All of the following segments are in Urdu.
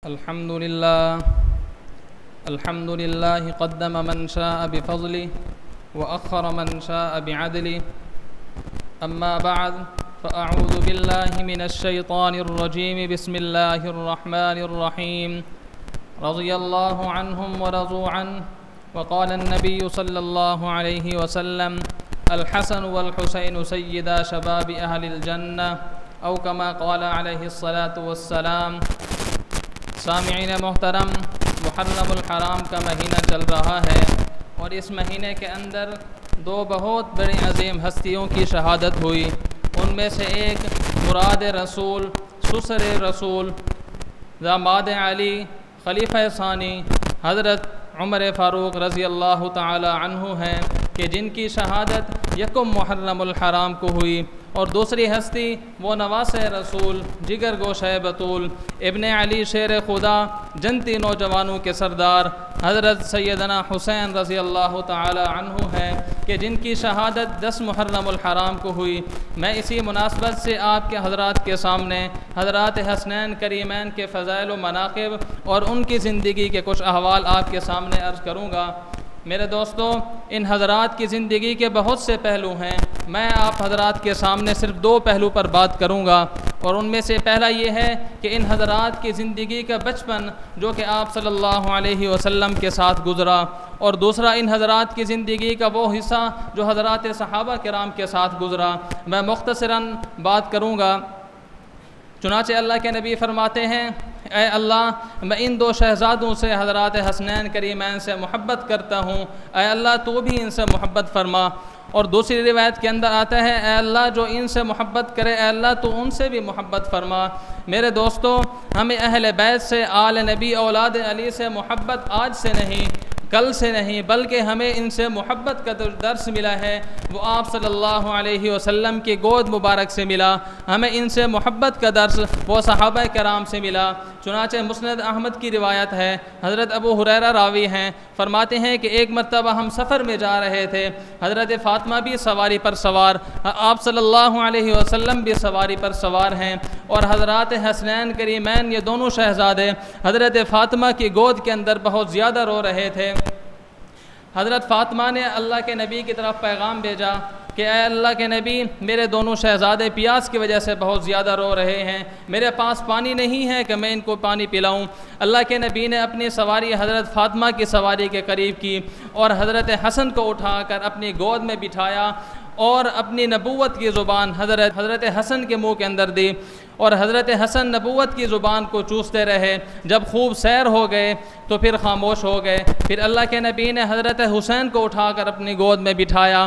الحمد لله قدم من شاء بفضله وأخر من شاء بعدله. أما بعد، فأعوذ بالله من الشيطان الرجيم. بسم الله الرحمن الرحيم. رضي الله عنهم ورضوا عنه. وقال النبي صلى الله عليه وسلم: الحسن والحسين سيدا شباب أهل الجنة، أو كما قال عليه الصلاة والسلام. سامعین محترم، محرم الحرام کا مہینہ چل رہا ہے اور اس مہینے کے اندر دو بہت بڑی عظیم ہستیوں کی شہادت ہوئی. ان میں سے ایک مراد رسول، سسر رسول، داماد علی، خلیفہ ثانی حضرت عمر فاروق رضی اللہ تعالی عنہ ہیں کہ جن کی شہادت یکم محرم الحرام کو ہوئی. اور دوسری ہستی وہ نواس رسول، جگر گوشہ بطول، ابن علی شیر خدا، جنتی نوجوانوں کے سردار حضرت سیدنا حسین رضی اللہ تعالی عنہ ہیں کہ جن کی شہادت 10 محرم الحرام کو ہوئی. میں اسی مناسبت سے آپ کے حضرات کے سامنے حضرات حسنین کریمین کے فضائل و مناقب اور ان کی زندگی کے کچھ احوال آپ کے سامنے عرض کروں گا. میرے دوستو، ان حضرات کی زندگی کے بہت سے پہلو ہیں. میں آپ حضرات کے سامنے صرف 2 پہلو پر بات کروں گا، اور ان میں سے پہلا یہ ہے کہ ان حضرات کی زندگی کا بچپن جو کہ آپ صلی اللہ علیہ وسلم کے ساتھ گزرا، اور دوسرا ان حضرات کی زندگی کا وہ حصہ جو حضرات صحابہ کرام کے ساتھ گزرا. میں مختصراً بات کروں گا. چنانچہ اللہ کے نبی فرماتے ہیں: اے اللہ، میں ان 2 شہزادوں سے حضرات حسنین کریمین سے محبت کرتا ہوں، اے اللہ تو بھی ان سے محبت فرما. اور دوسری روایت کے اندر آتا ہے: اے اللہ جو ان سے محبت کرے، اے اللہ تو ان سے بھی محبت فرما. میرے دوستو، ہمیں اہل بیت سے، آل نبی، اولاد علی سے محبت آج سے نہیں، کل سے نہیں، بلکہ ہمیں ان سے محبت کا درس ملا ہے وہ آپ صلی اللہ علیہ وسلم کی گود مبارک سے ملا. ہمیں ان سے محبت کا درس وہ صحابہ کرام سے ملا. چنانچہ مسند احمد کی روایت ہے، حضرت ابو ہریرہ راوی ہیں، فرماتے ہیں کہ ایک مرتبہ ہم سفر میں جا رہے تھے، حضرت فاطمہ بھی سواری پر سوار، آپ صلی اللہ علیہ وسلم بھی سواری پر سوار ہیں، اور حضرات حسنین کریمین یہ دونوں شہزادے حضرت فاطمہ کی گود کے اندر بہت زیادہ رو رہے تھے. حضرت فاطمہ نے اللہ کے نبی کی طرف پیغام بھیجا کہ اے اللہ کے نبی، میرے دونوں شہزادے پیاس کی وجہ سے بہت زیادہ رو رہے ہیں، میرے پاس پانی نہیں ہے کہ میں ان کو پانی پلاؤں. اللہ کے نبی نے اپنی سواری حضرت فاطمہ کی سواری کے قریب کی اور حضرت حسن کو اٹھا کر اپنی گود میں بٹھایا اور اپنی نبوت کی زبان حضرت حسن کے منہ کے اندر دی، اور حضرت حسن نبوت کی زبان کو چوستے رہے. جب خوب سیر ہو گئے تو پھر خاموش ہو گئے. پھر اللہ کے نبی نے حضرت حسین کو اٹھا کر اپنی گود میں بٹھایا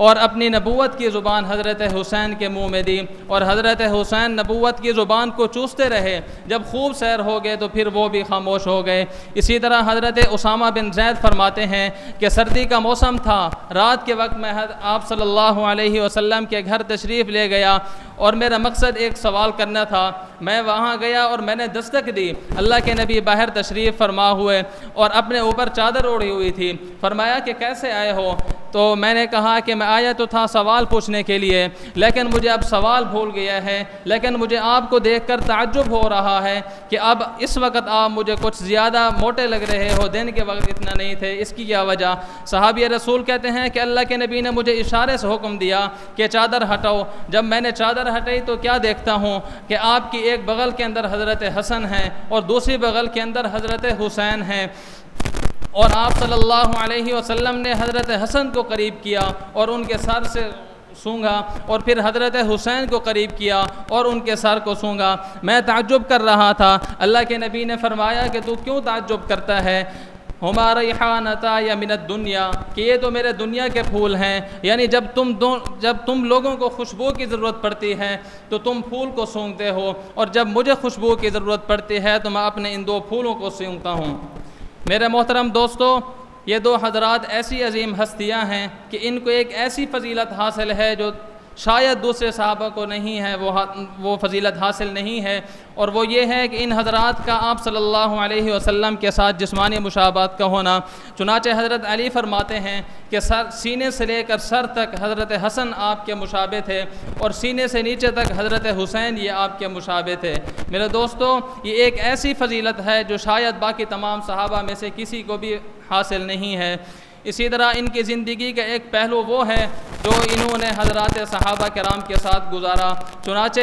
اور اپنی نبوت کی زبان حضرت حسین کے منہ میں دی، اور حضرت حسین نبوت کی زبان کو چوستے رہے. جب خوب سیر ہو گئے تو پھر وہ بھی خاموش ہو گئے. اسی طرح حضرت اسامہ بن زید فرماتے ہیں کہ سردی کا موسم تھا، رات کے وقت میں آپ صلی اللہ علیہ وسلم کے گھر تشریف لے گیا اور میرا مقصد ایک سوال کرنا تھا. میں وہاں گیا اور میں نے دستک دی. اللہ کے نبی باہر تشریف فرما ہوئے اور اپنے اوپر چادر اوڑھی ہوئی تھی. فرمایا کہ کیسے آئے ہو؟ تو میں نے کہا کہ میں آیا تو تھا سوال پوچھنے کے لیے، لیکن مجھے اب سوال بھول گیا ہے، لیکن مجھے آپ کو دیکھ کر تعجب ہو رہا ہے کہ اب اس وقت آپ مجھے کچھ زیادہ موٹے لگ رہے ہو، دن کے وقت اتنا نہیں تھے، اس کی کیا وجہ؟ صحابی رسول کہتے ہیں کہ اللہ کے نبی نے مجھے اشارے سے حکم دیا کہ چادر ہٹاؤ. جب میں نے چادر ہٹائی تو کیا دیکھتا ہوں کہ آپ کی ایک بغل کے اندر حضرت حسن ہیں اور دوسری بغل کے اندر حضرت حسین ہیں، اور آپ صلی اللہ علیہ وسلم نے حضرت حسن کو قریب کیا اور ان کے سر سے سونگا، اور پھر حضرت حسین کو قریب کیا اور ان کے سر کو سونگا. میں تعجب کر رہا تھا. اللہ کے نبی نے فرمایا کہ تو کیوں تعجب کرتا ہے؟ ہما ریحانتا یا من الدنیا، کہ یہ تو میرے دنیا کے پھول ہیں. یعنی جب تم لوگوں کو خوشبو کی ضرورت پڑتی ہے تو تم پھول کو سونگتے ہو، اور جب مجھے خوشبو کی ضرورت پڑتی ہے تو میں اپنے ان 2 پھولوں کو سونگتا ہوں. میرے محترم دوستو، یہ 2 حضرات ایسی عظیم ہستیاں ہیں کہ ان کو ایک ایسی فضیلت حاصل ہے جو شاید دوسرے صحابہ کو نہیں ہے وہ فضیلت حاصل نہیں ہے، اور وہ یہ ہے کہ ان حضرات کا آپ صلی اللہ علیہ وسلم کے ساتھ جسمانی مشابہت کا ہونا۔ چنانچہ حضرت علی فرماتے ہیں کہ سینے سے لے کر سر تک حضرت حسن آپ کے مشابہ تھے، اور سینے سے نیچے تک حضرت حسین یہ آپ کے مشابہ تھے۔ میرے دوستو، یہ ایک ایسی فضیلت ہے جو شاید باقی تمام صحابہ میں سے کسی کو بھی حاصل نہیں ہے۔ اسی طرح ان کی زندگی کا ایک پہلو وہ ہے جو انہوں نے حضرات صحابہ کرام کے ساتھ گزارا۔ چنانچہ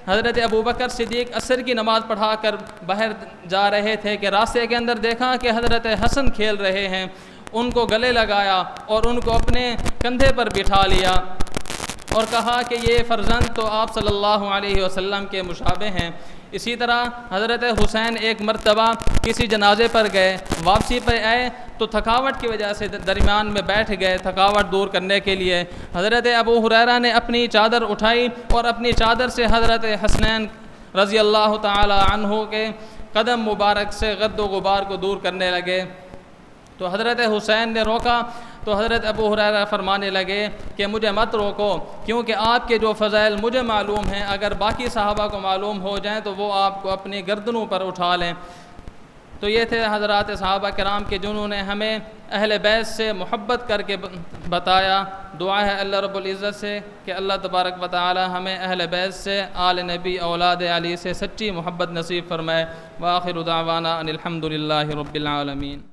حضرت ابوبکر صدیق عصر کی نماز پڑھا کر باہر جا رہے تھے کہ راستے کے اندر دیکھا کہ حضرت حسن کھیل رہے ہیں، ان کو گلے لگایا اور ان کو اپنے کندھے پر بٹھا لیا اور کہا کہ یہ فرزند تو آپ صلی اللہ علیہ وسلم کے مشابہ ہیں۔ اسی طرح حضرت حسین ایک مرتبہ کسی جنازے پر گئے، واپسی پہ آئے تو تھکاوٹ کی وجہ سے درمیان میں بیٹھ گئے تھکاوٹ دور کرنے کے لیے۔ حضرت ابو ہریرہ نے اپنی چادر اٹھائی اور اپنی چادر سے حضرت حسنین رضی اللہ تعالی عنہ کے قدم مبارک سے گرد و غبار کو دور کرنے لگے، تو حضرت حسین نے روکا تو حضرت ابو ہریرہ فرمانے لگے کہ مجھے مت روکو، کیونکہ آپ کے جو فضائل مجھے معلوم ہیں اگر باقی صحابہ کو معلوم ہو جائیں تو وہ آپ کو اپنی گردنوں پر اٹھا لیں۔ تو یہ تھے حضرات صحابہ کرام کے جنہوں نے ہمیں اہل بیت سے محبت کر کے بتایا۔ دعا ہے اللہ رب العزت سے کہ اللہ تبارک و تعالی ہمیں اہل بیت سے، آل نبی، اولاد علی سے سچی محبت نصیب فرمائے۔ وآخر دعوانا ان الحمد للہ رب العالمین۔